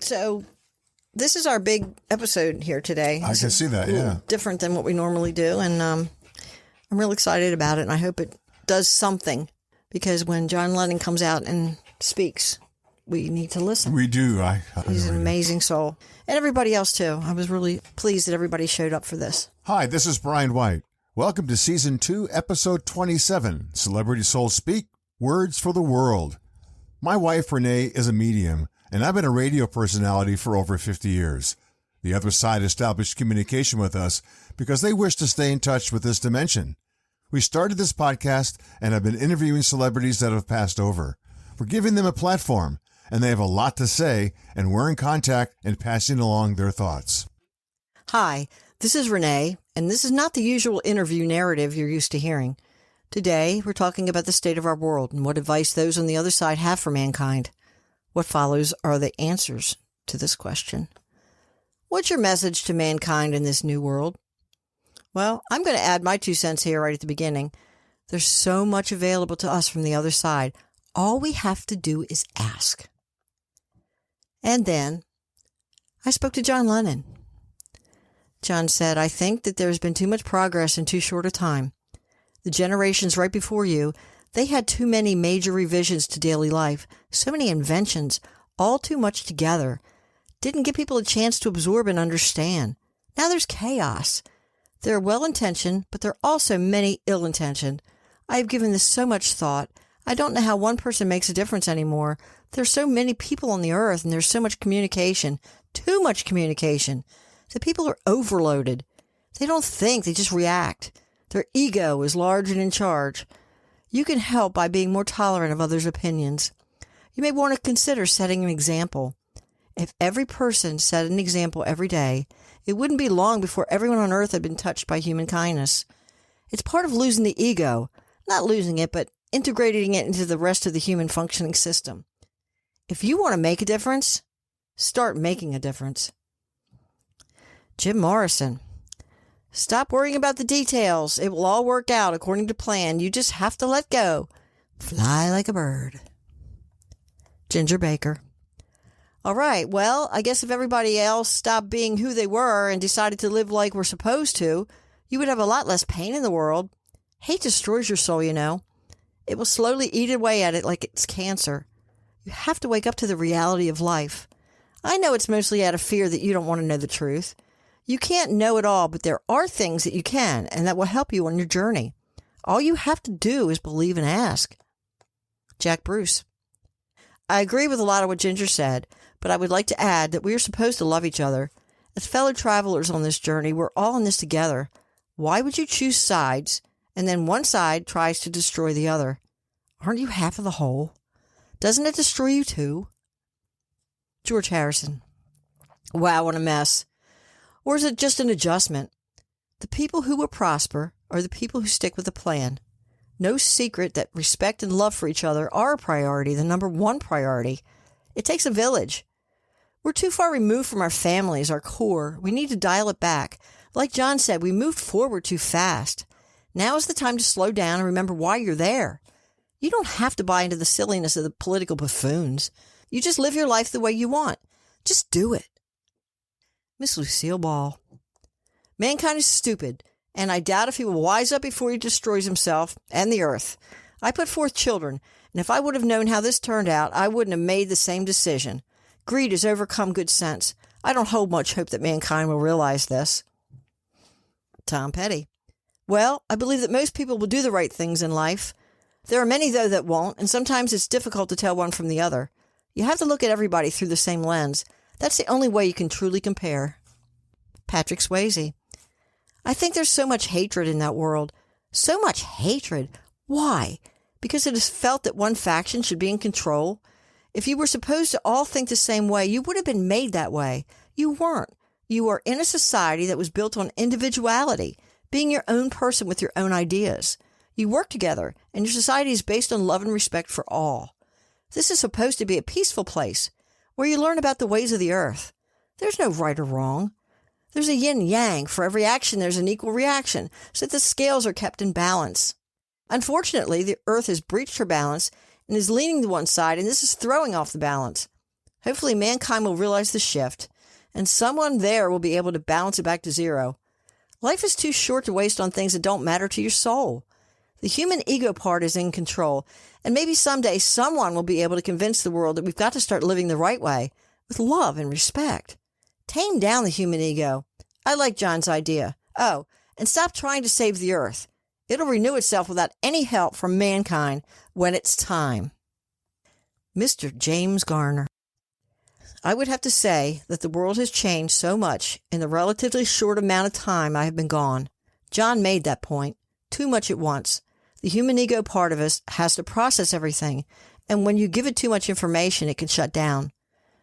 So this is our big episode here today. I can see that, yeah. Different than what we normally do, and I'm real excited about it, and I hope it does something, because when John Lennon comes out and speaks, we need to listen. We do. He's an amazing soul. And everybody else, too. I was really pleased that everybody showed up for this. Hi, this is Brian White. Welcome to Season 2, Episode 27, Celebrity Souls Speak, Words for the World. My wife, Rene, is a medium, and I've been a radio personality for over 50 years. The other side established communication with us because they wish to stay in touch with this dimension. We started this podcast and have been interviewing celebrities that have passed over. We're giving them a platform, and they have a lot to say, and we're in contact and passing along their thoughts. Hi, this is Rene, and this is not the usual interview narrative you're used to hearing. Today, we're talking about the state of our world and what advice those on the other side have for mankind. What follows are the answers to this question. What's your message to mankind in this new world? Well, I'm going to add my 2 cents here right at the beginning. There's so much available to us from the other side. All we have to do is ask. And then I spoke to John Lennon. John said, I think that there's been too much progress in too short a time. The generations right before you, they had too many major revisions to daily life, so many inventions, all too much together. Didn't give people a chance to absorb and understand. Now there's chaos. They're well-intentioned, but there are also many ill-intentioned. I have given this so much thought. I don't know how one person makes a difference anymore. There's so many people on the earth, and there's so much communication, too much communication. The people are overloaded. They don't think, they just react. Their ego is large and in charge. You can help by being more tolerant of others' opinions. You may want to consider setting an example. If every person set an example every day, it wouldn't be long before everyone on earth had been touched by human kindness. It's part of losing the ego. Not losing it, but integrating it into the rest of the human functioning system. If you want to make a difference, start making a difference. Jim Morrison. Stop worrying about the details. It will all work out according to plan. You just have to let go. Fly like a bird. Ginger Baker. All right, well, I guess if everybody else stopped being who they were and decided to live like we're supposed to, you would have a lot less pain in the world. Hate destroys your soul, you know. It will slowly eat away at it like it's cancer. You have to wake up to the reality of life. I know it's mostly out of fear that you don't want to know the truth. You can't know it all, but there are things that you can, and that will help you on your journey. All you have to do is believe and ask. Jack Bruce. I agree with a lot of what Ginger said, but I would like to add that we are supposed to love each other. As fellow travelers on this journey, we're all in this together. Why would you choose sides, and then one side tries to destroy the other? Aren't you half of the whole? Doesn't it destroy you too? George Harrison. Wow, what a mess. Or is it just an adjustment? The people who will prosper are the people who stick with the plan. No secret that respect and love for each other are a priority, the number one priority. It takes a village. We're too far removed from our families, our core. We need to dial it back. Like John said, we moved forward too fast. Now is the time to slow down and remember why you're there. You don't have to buy into the silliness of the political buffoons. You just live your life the way you want. Just do it. Miss Lucille Ball. Mankind is stupid, and I doubt if he will wise up before he destroys himself and the earth. I put forth children, and if I would have known how this turned out, I wouldn't have made the same decision. Greed has overcome good sense. I don't hold much hope that mankind will realize this. Tom Petty. Well, I believe that most people will do the right things in life. There are many, though, that won't, and sometimes it's difficult to tell one from the other. You have to look at everybody through the same lens. That's the only way you can truly compare. Patrick Swayze. I think there's so much hatred in that world. So much hatred. Why? Because it is felt that one faction should be in control? If you were supposed to all think the same way, you would have been made that way. You weren't. You are in a society that was built on individuality, being your own person with your own ideas. You work together, and your society is based on love and respect for all. This is supposed to be a peaceful place, where you learn about the ways of the earth. There's no right or wrong. There's a yin-yang. For every action, there's an equal reaction, so that the scales are kept in balance. Unfortunately, the earth has breached her balance and is leaning to one side, and this is throwing off the balance. Hopefully mankind will realize the shift, and someone there will be able to balance it back to zero. Life is too short to waste on things that don't matter to your soul. The human ego part is in control, and maybe someday someone will be able to convince the world that we've got to start living the right way, with love and respect. Tame down the human ego. I like John's idea. Oh, and stop trying to save the earth. It'll renew itself without any help from mankind when it's time. Mr. James Garner. I would have to say that the world has changed so much in the relatively short amount of time I have been gone. John made that point. Too much at once. The human ego part of us has to process everything, and when you give it too much information, it can shut down.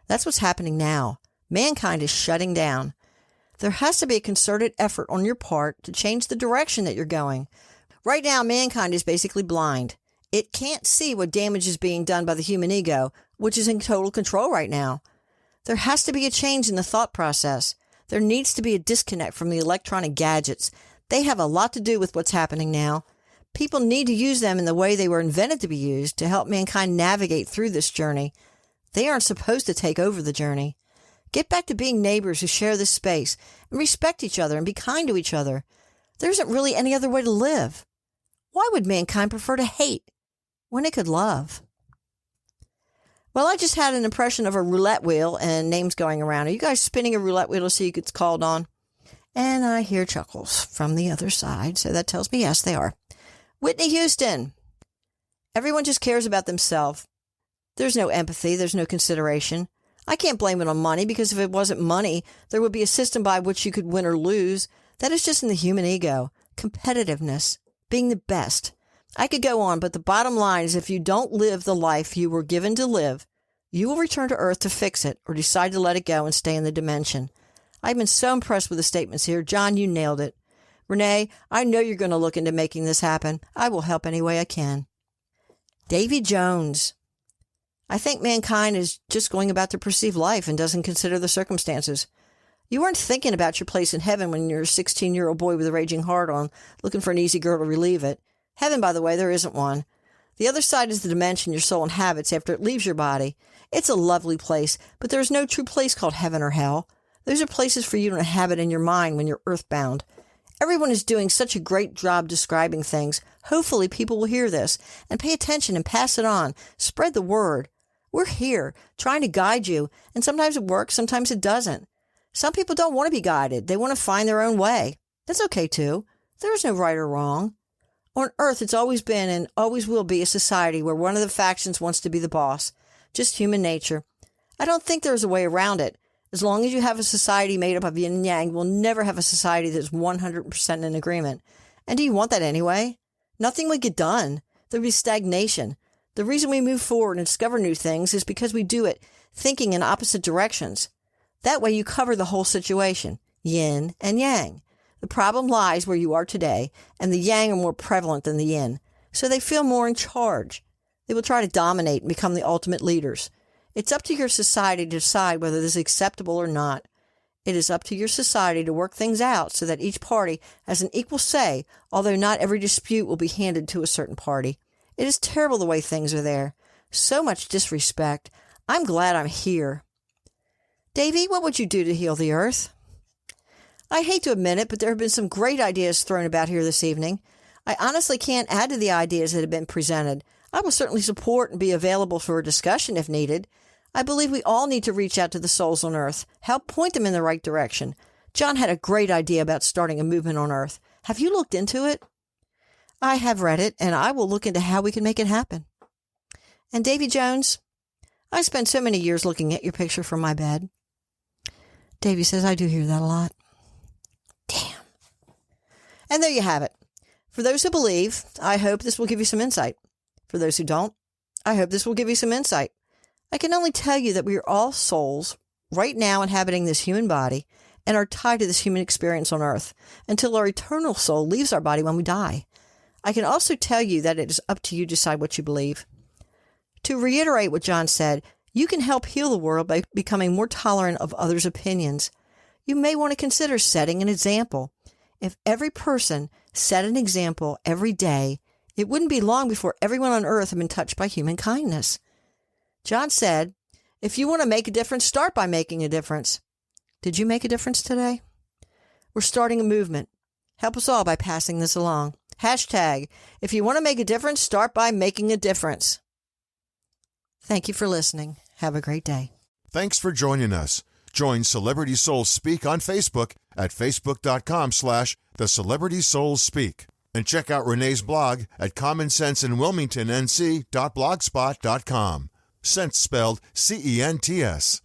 That's what's happening now. Mankind is shutting down. There has to be a concerted effort on your part to change the direction that you're going. Right now, mankind is basically blind. It can't see what damage is being done by the human ego, which is in total control right now. There has to be a change in the thought process. There needs to be a disconnect from the electronic gadgets. They have a lot to do with what's happening now. People need to use them in the way they were invented to be used to help mankind navigate through this journey. They aren't supposed to take over the journey. Get back to being neighbors who share this space and respect each other and be kind to each other. There isn't really any other way to live. Why would mankind prefer to hate when it could love? Well, I just had an impression of a roulette wheel and names going around. Are you guys spinning a roulette wheel to see who gets called on? And I hear chuckles from the other side, so that tells me yes, they are. Whitney Houston. Everyone just cares about themselves. There's no empathy. There's no consideration. I can't blame it on money, because if it wasn't money, there would be a system by which you could win or lose. That is just in the human ego. Competitiveness. Being the best. I could go on, but the bottom line is if you don't live the life you were given to live, you will return to Earth to fix it or decide to let it go and stay in the dimension. I've been so impressed with the statements here. John, you nailed it. Rene, I know you're going to look into making this happen. I will help any way I can. Davy Jones. I think mankind is just going about to perceive life and doesn't consider the circumstances. You weren't thinking about your place in heaven when you're a 16-year-old boy with a raging heart on, looking for an easy girl to relieve it. Heaven, by the way, there isn't one. The other side is the dimension your soul inhabits after it leaves your body. It's a lovely place, but there is no true place called heaven or hell. Those are places for you to inhabit in your mind when you're earthbound. Everyone is doing such a great job describing things. Hopefully people will hear this and pay attention and pass it on. Spread the word. We're here trying to guide you, and sometimes it works, sometimes it doesn't. Some people don't want to be guided. They want to find their own way. That's okay too. There is no right or wrong. On Earth, it's always been and always will be a society where one of the factions wants to be the boss. Just human nature. I don't think there's a way around it. As long as you have a society made up of yin and yang, we'll never have a society that's 100% in agreement. And do you want that anyway? Nothing would get done. There would be stagnation. The reason we move forward and discover new things is because we do it thinking in opposite directions. That way you cover the whole situation, yin and yang. The problem lies where you are today, and the yang are more prevalent than the yin, so they feel more in charge. They will try to dominate and become the ultimate leaders. It's up to your society to decide whether this is acceptable or not. It is up to your society to work things out so that each party has an equal say, although not every dispute will be handed to a certain party. It is terrible the way things are there. So much disrespect. I'm glad I'm here. Davy, what would you do to heal the earth? I hate to admit it, but there have been some great ideas thrown about here this evening. I honestly can't add to the ideas that have been presented. I will certainly support and be available for a discussion if needed. I believe we all need to reach out to the souls on Earth, help point them in the right direction. John had a great idea about starting a movement on Earth. Have you looked into it? I have read it, and I will look into how we can make it happen. And Davy Jones, I spent so many years looking at your picture from my bed. Davy says, I do hear that a lot. Damn. And there you have it. For those who believe, I hope this will give you some insight. For those who don't, I hope this will give you some insight. I can only tell you that we are all souls right now inhabiting this human body and are tied to this human experience on Earth until our eternal soul leaves our body when we die. I can also tell you that it is up to you to decide what you believe. To reiterate what John said, you can help heal the world by becoming more tolerant of others' opinions. You may want to consider setting an example. If every person set an example every day, it wouldn't be long before everyone on Earth had been touched by human kindness. John said, If you want to make a difference, start by making a difference. Did you make a difference today? We're starting a movement. Help us all by passing this along. Hashtag, if you want to make a difference, start by making a difference. Thank you for listening. Have a great day. Thanks for joining us. Join Celebrity Souls Speak on Facebook at facebook.com/The Celebrity Souls Speak. And check out Renee's blog at commonsenseinwilmingtonnc.blogspot.com. Sense spelled CENTS.